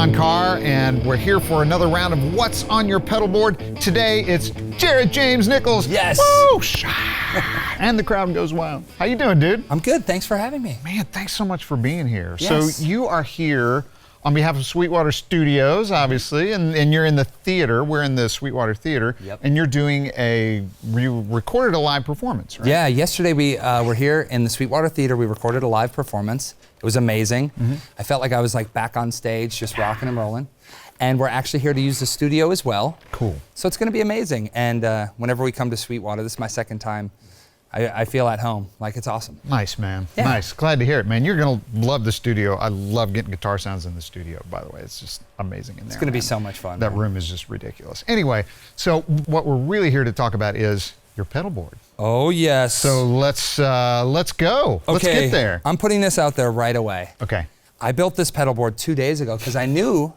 John Carr, and we're here for another round of What's on Your Pedalboard. Today, it's Jared James Nichols. Yes. Woo! And the crowd goes wild. How you doing, dude? I'm good. Thanks for having me. Man, thanks so much for being here. Yes. So you are here on behalf of Sweetwater Studios, obviously, and you're in the theater. We're in the Sweetwater Theater, Yep. and you're doing you recorded a live performance, right? Yeah, yesterday we were here in the Sweetwater Theater. We recorded a live performance. It was amazing. I felt like I was like back on stage, just rocking and rolling. And we're actually here to use the studio as well. Cool. So it's going to be amazing. And whenever we come to Sweetwater, this is my second time, I feel at home. Like, it's awesome. Nice, man. Yeah. Nice. Glad to hear it, man. You're going to love the studio. I love getting guitar sounds in the studio, by the way. It's just amazing in there. It's going to be man. so much fun. That man. room is just ridiculous. Anyway, so what we're really here to talk about is your pedalboard. Oh, yes. So let's go. Okay, Let's get there. I'm putting this out there right away. Okay. I built this pedalboard 2 days ago because I knew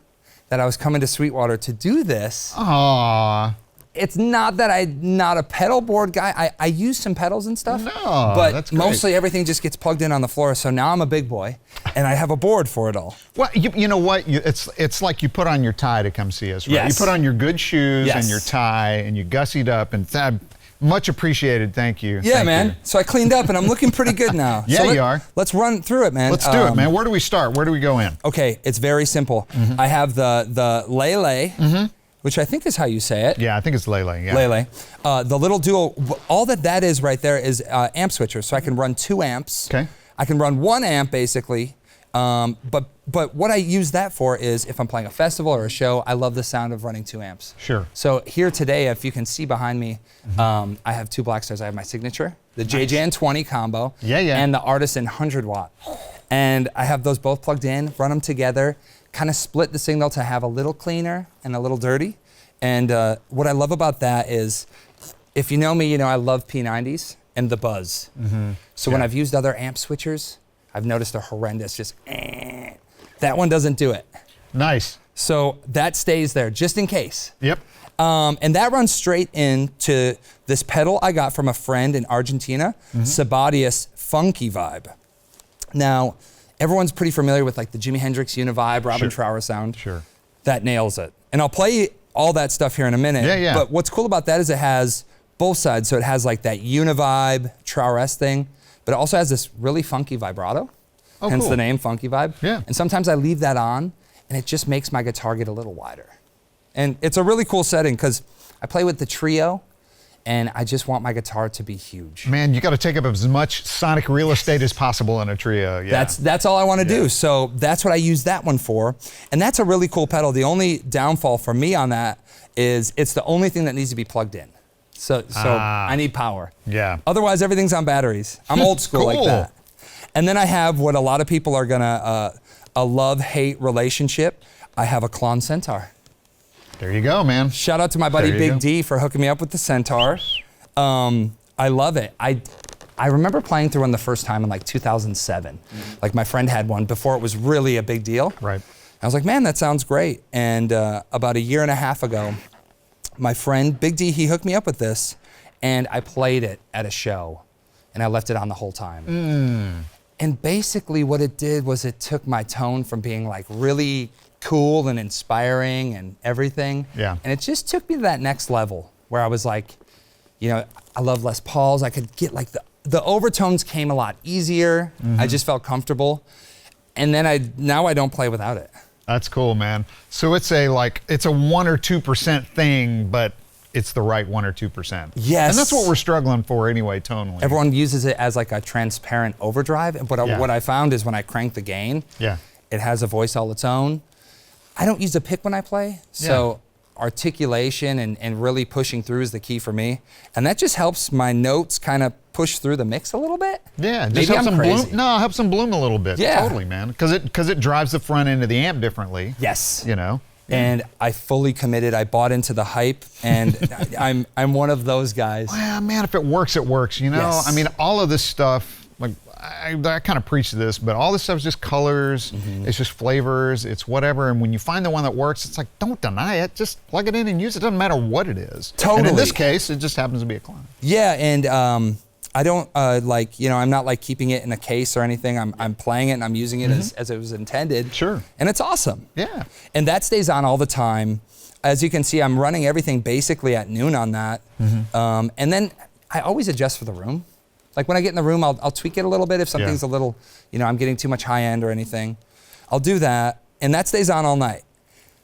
that I was coming to Sweetwater to do this. Aww. It's not that I'm not a pedal board guy. I use some pedals and stuff. No, but that's great. mostly everything just gets plugged in on the floor. So now I'm a big boy, and I have a board for it all. Well, you know what? It's like you put on your tie to come see us, right? Yes. You put on your good shoes Yes. and your tie, and you gussied up, and much appreciated. Thank you. Yeah, Thank man. you. So I cleaned up, and I'm looking pretty good now. Yeah, so you are. Let's run through it, man. Let's do it, man. Where do we start? Where do we go in? Okay, it's very simple. I have the Lehle, which I think is how you say it. Yeah, I think it's Lehle. Yeah. Lehle. The little dual, all that is right there is amp switcher. So I can run 2 amps. Okay. I can run 1 amp basically. But what I use that for is if I'm playing a festival or a show, I love the sound of running 2 amps. Sure. So here today, if you can see behind me, I have 2 Black Stars. I have my signature, the JJN 20 combo, Yeah, yeah. and the Artisan 100 watt. And I have those both plugged in, run them together, kind of split the signal to have a little cleaner and a little dirty. And what I love about that is, if you know me, you know I love P90s and the buzz. So when I've used other amp switchers, I've noticed they're horrendous, just That one doesn't do it. Nice. So that stays there just in case. Yep. And that runs straight into this pedal I got from a friend in Argentina, Sabbadius Funky-Vibe. Now, everyone's pretty familiar with like the Jimi Hendrix Univibe, Robin Trower sound. Sure. That nails it. And I'll play all that stuff here in a minute. Yeah, yeah. But what's cool about that is it has both sides. So it has like that Univibe, Trower-esque thing, but it also has this really funky vibrato. Oh, hence cool. the name Funky-Vibe. Yeah. And sometimes I leave that on and it just makes my guitar get a little wider. And it's a really cool setting because I play with the trio and I just want my guitar to be huge. Man, you got to take up as much sonic real estate as possible in a trio. Yeah. That's all I want to do. So that's what I use that one for. And that's a really cool pedal. The only downfall for me on that is it's the only thing that needs to be plugged in. So I need power. Yeah. Otherwise, everything's on batteries. I'm old school like Cool. that. And then I have what a lot of people are gonna, a love-hate relationship. I have a Klon Centaur. There you go, man. Shout out to my buddy There you Big go. D for hooking me up with the Centaur. I love it. I remember playing through one the first time in like 2007. Like my friend had one before it was really a big deal. Right. I was like, man, that sounds great. And about 1.5 years ago, my friend Big D, he hooked me up with this and I played it at a show and I left it on the whole time. And basically what it did was it took my tone from being like really cool and inspiring and everything. Yeah. And it just took me to that next level where I was like, you know, I love Les Pauls. I could get like the overtones came a lot easier. I just felt comfortable. And then now I don't play without it. That's cool, man. So it's a 1 or 2% thing, but it's the right 1 or 2%. Yes. And that's what we're struggling for anyway, tonally. Everyone uses it as like a transparent overdrive, but Yeah. what I found is when I crank the gain, Yeah. it has a voice all its own. I don't use a pick when I play, so articulation and really pushing through is the key for me. And that just helps my notes kind of push through the mix a little bit. Yeah, just Maybe helps I'm them crazy. bloom. No, it helps them bloom a little bit. Yeah. Totally, man. Because it drives the front end of the amp differently. Yes. You know. And I fully committed. I bought into the hype, and I'm one of those guys. Well, man, if it works, it works. You know. Yes. I mean, all of this stuff. Like I kind of preach this, but all this stuff is just colors. It's just flavors. It's whatever. And when you find the one that works, it's like, don't deny it. Just plug it in and use it. It doesn't matter what it is. Totally. And in this case, it just happens to be a Klon. Yeah, and I don't like, you know, I'm not like keeping it in a case or anything. I'm playing it and I'm using it as it was intended. Sure. And it's awesome. Yeah. And that stays on all the time. As you can see, I'm running everything basically at noon on that. And then I always adjust for the room. Like when I get in the room, I'll tweak it a little bit if something's a little, you know, I'm getting too much high end or anything. I'll do that, and that stays on all night.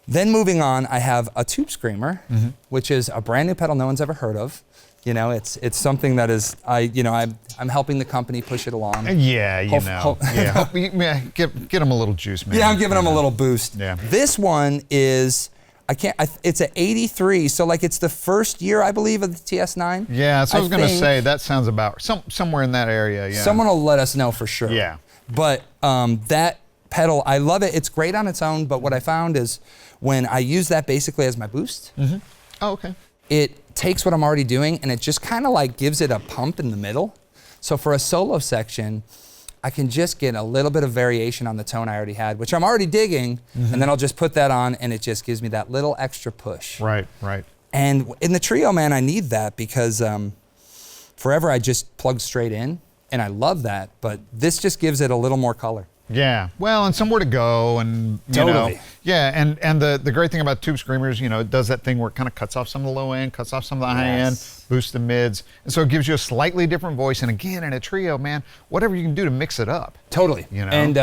Then moving on, I have a tube screamer, which is a brand new pedal no one's ever heard of. You know, it's something that is, I'm helping the company push it along. Yeah, you know. Yeah, get them a little juice, man. Yeah, I'm giving them a little boost. Yeah. This one is, it's an 83, so like it's the first year, I believe, of the TS9. Yeah, so I was going to say, that sounds about somewhere in that area, yeah. Someone will let us know for sure. Yeah. But that pedal, I love it. It's great on its own, but what I found is when I use that basically as my boost, Oh, okay. it takes what I'm already doing and it just kind of like gives it a pump in the middle. So for a solo section, I can just get a little bit of variation on the tone I already had, which I'm already digging, and then I'll just put that on and it just gives me that little extra push. Right, right. And in the trio, man, I need that because forever I just plugged straight in and I love that, but this just gives it a little more color. Yeah, well, and somewhere to go, and you know, yeah, and the great thing about tube screamers, you know, it does that thing where it kind of cuts off some of the low end, cuts off some of the high end, boosts the mids, and so it gives you a slightly different voice. And again, in a trio, man, whatever you can do to mix it up. Totally. You know, and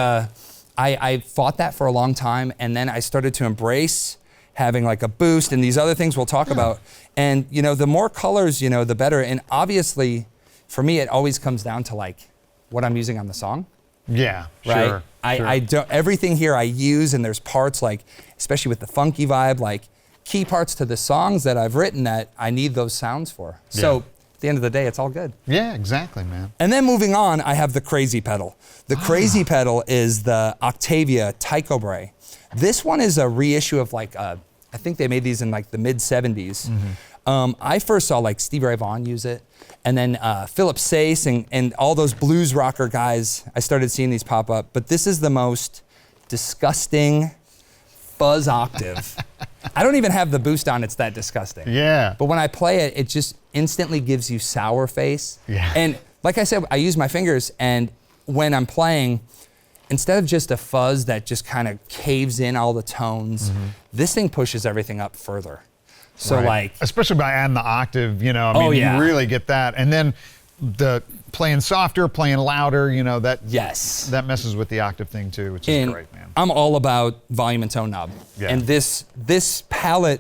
I fought that for a long time, and then I started to embrace having like a boost and these other things we'll talk about. And you know, the more colors, you know, the better. And obviously, for me, it always comes down to like what I'm using on the song. Yeah, right? Sure. I don't, everything here I use, and there's parts like, especially with the funky vibe, like key parts to the songs that I've written that I need those sounds for. Yeah. So at the end of the day, it's all good. Yeah, exactly, man. And then moving on, I have the crazy pedal. The crazy pedal is the Octavia Tycobrahe. This one is a reissue of like, I think they made these in like the mid 70s. I first saw like Stevie Ray Vaughan use it, and then Philip Sayce and all those blues rocker guys, I started seeing these pop up. But this is the most disgusting fuzz octave. I don't even have the boost on, it's that disgusting. Yeah. But when I play it, it just instantly gives you sour face. Yeah. And like I said, I use my fingers, and when I'm playing, instead of just a fuzz that just kind of caves in all the tones, this thing pushes everything up further. So like, especially by adding the octave, you know, I mean, you really get that. And then the playing softer, playing louder, you know, that that messes with the octave thing too, which is great, man. I'm all about volume and tone knob. And this palette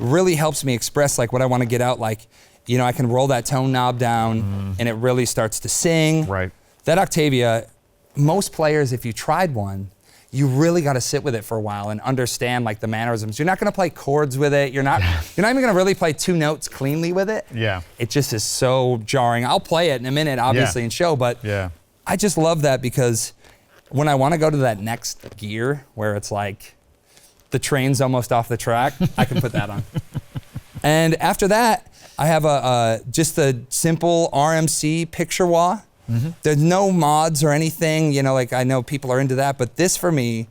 really helps me express like what I want to get out. Like, you know, I can roll that tone knob down and it really starts to sing. Right. That Octavia, most players, if you tried one, you really got to sit with it for a while and understand like the mannerisms. You're not going to play chords with it. You're not even going to really play two notes cleanly with it. Yeah. It just is so jarring. I'll play it in a minute, obviously, and show, but I just love that because when I want to go to that next gear where it's like the train's almost off the track, I can put that on. And after that, I have just a simple RMC Picture Wah. There's no mods or anything, you know, like I know people are into that, but this for me,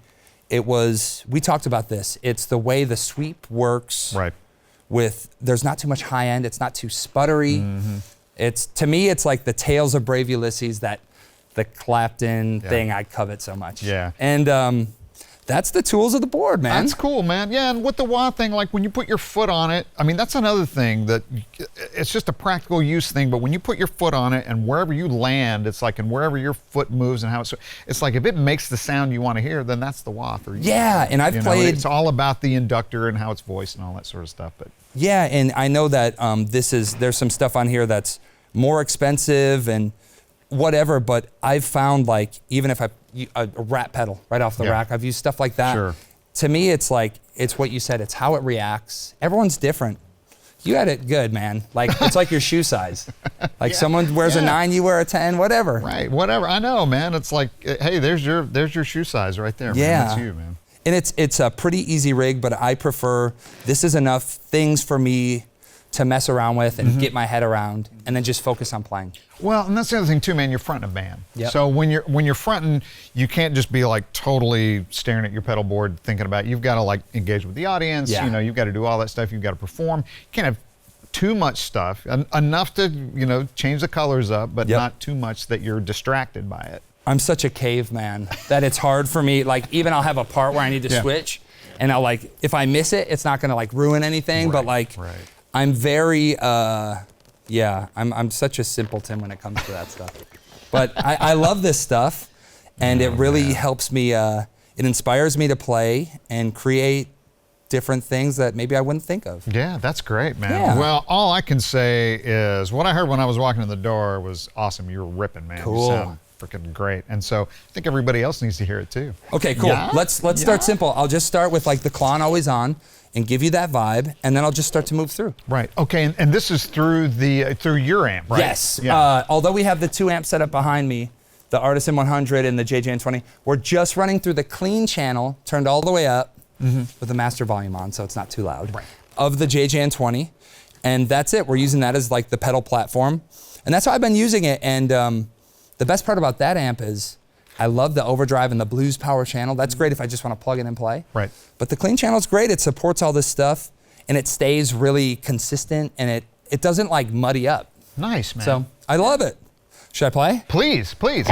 we talked about this. It's the way the sweep works with, there's not too much high end, it's not too sputtery. To me, it's like the Tales of Brave Ulysses, the Clapton thing I covet so much. Yeah. And that's the tools of the board, man. That's cool, man. Yeah, and with the wah thing, like when you put your foot on it, I mean, that's another thing that it's just a practical use thing, but when you put your foot on it and wherever you land, it's like, and wherever your foot moves and how it's like, if it makes the sound you want to hear, then that's the wah for you. Yeah, and I've played. It's all about the inductor and how it's voiced and all that sort of stuff. But yeah, and I know that there's some stuff on here that's more expensive and whatever, but I've found like, even if a rat pedal right off the rack, I've used stuff like that. Sure. To me, it's like, it's what you said, it's how it reacts. Everyone's different. You had it good, man. Like, it's like your shoe size. Like someone wears a 9, you wear a 10, whatever. Right, whatever. I know, man. It's like, hey, there's your shoe size right there, man. That's you, man. And it's a pretty easy rig, but I prefer, this is enough things for me to mess around with and get my head around and then just focus on playing. Well, and that's the other thing too, man, you're fronting a band. Yep. So when you're fronting, you can't just be like totally staring at your pedal board thinking about it. You've got to like engage with the audience, you know, you've got to do all that stuff, you've got to perform. You can't have too much stuff, enough to, you know, change the colors up, but Yep. not too much that you're distracted by it. I'm such a caveman that it's hard for me. Like, even I'll have a part where I need to Yeah. switch, and I'll like, if I miss it, it's not gonna like ruin anything, but like, right. I'm very, yeah, I'm such a simpleton when it comes to that stuff. But I love this stuff, and it really helps me, it inspires me to play and create different things that maybe I wouldn't think of. Yeah, that's great, man. Yeah. Well, all I can say is what I heard when I was walking in the door was awesome. You were ripping, man. Cool. You sound freaking great. And so I think everybody else needs to hear it too. Okay, cool. Yeah? Let's start simple. I'll just start with like the Klon Always On and give you that vibe, and then I'll just start to move through. Right. Okay. And this is through the through your amp, right? Yes. Yeah. Although we have the 2 amps set up behind me, the Artisan 100 and the JJN20, we're just running through the clean channel, turned all the way up, with the master volume on, so it's not too loud, Right. of the JJN20. And that's it. We're using that as like the pedal platform. And that's how I've been using it. And the best part about that amp is I love the overdrive and the blues power channel. That's great if I just want to plug in and play. Right. But the clean channel is great. It supports all this stuff, and it stays really consistent, and it doesn't like muddy up. Nice, man. So I love it. Should I play? Please, please.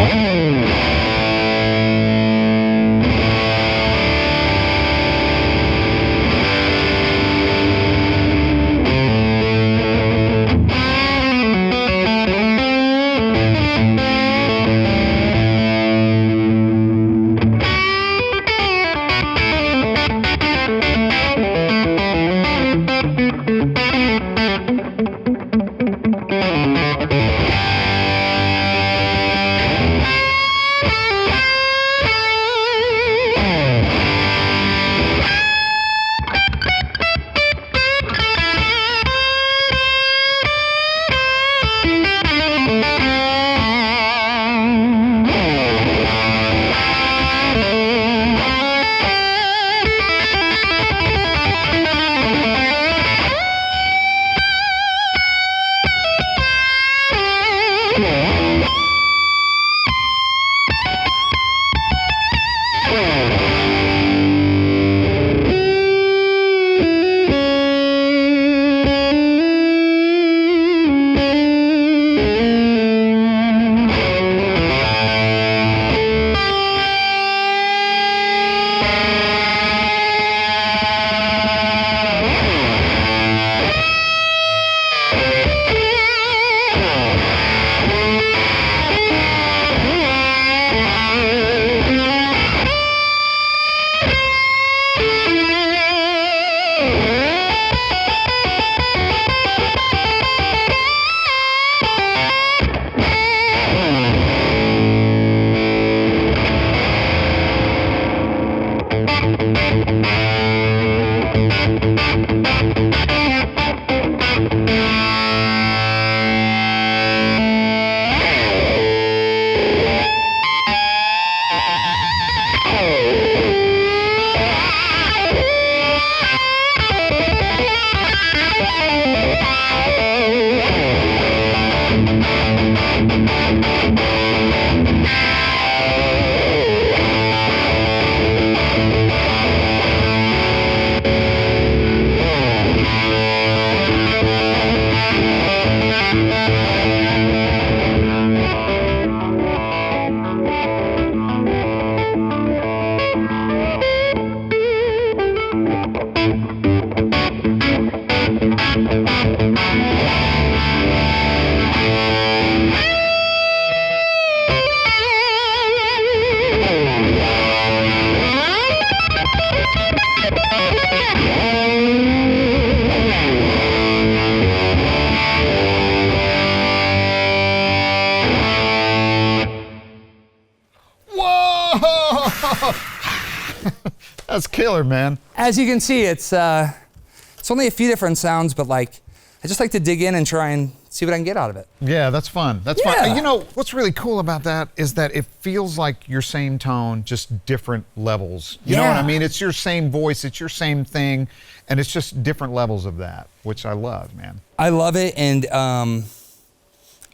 That's killer, man. As you can see, it's only a few different sounds, but like, I just like to dig in and try and see what I can get out of it. Yeah, that's fun. That's Yeah. fun. You know, what's really cool about that is that it feels like your same tone, just different levels. You know what I Yeah. mean? It's your same voice, it's your same thing, and it's just different levels of that, which I love, man. I love it, and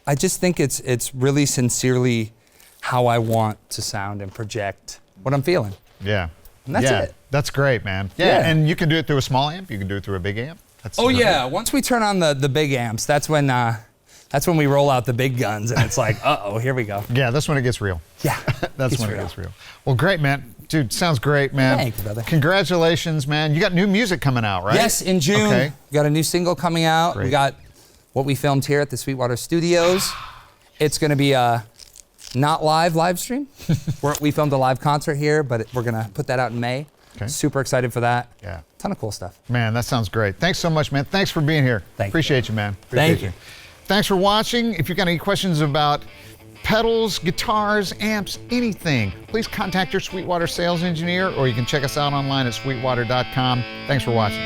I just think it's really sincerely how I want to sound and project what I'm feeling. Yeah. And that's yeah. it. That's great, man. Yeah, Yeah. and you can do it through a small amp, you can do it through a big amp. Oh yeah, once we turn on the big amps, that's when we roll out the big guns, and it's like, uh-oh, here we go. Yeah, that's when it gets real. Yeah, that's when it gets real. Well, great, man. Dude, sounds great, man. Thank you, brother. Congratulations, man. You got new music coming out, right? Yes, in June. Okay. We got a new single coming out. Great. We got what we filmed here at the Sweetwater Studios. It's going to be a not live stream. We filmed a live concert here, but we're going to put that out in May. Okay. Super excited for that. Yeah. Ton of cool stuff. Man, that sounds great. Thanks so much, man. Thanks for being here. Appreciate you, man. Thank you. Thanks for watching. If you've got any questions about pedals, guitars, amps, anything, please contact your Sweetwater sales engineer, or you can check us out online at sweetwater.com. Thanks for watching.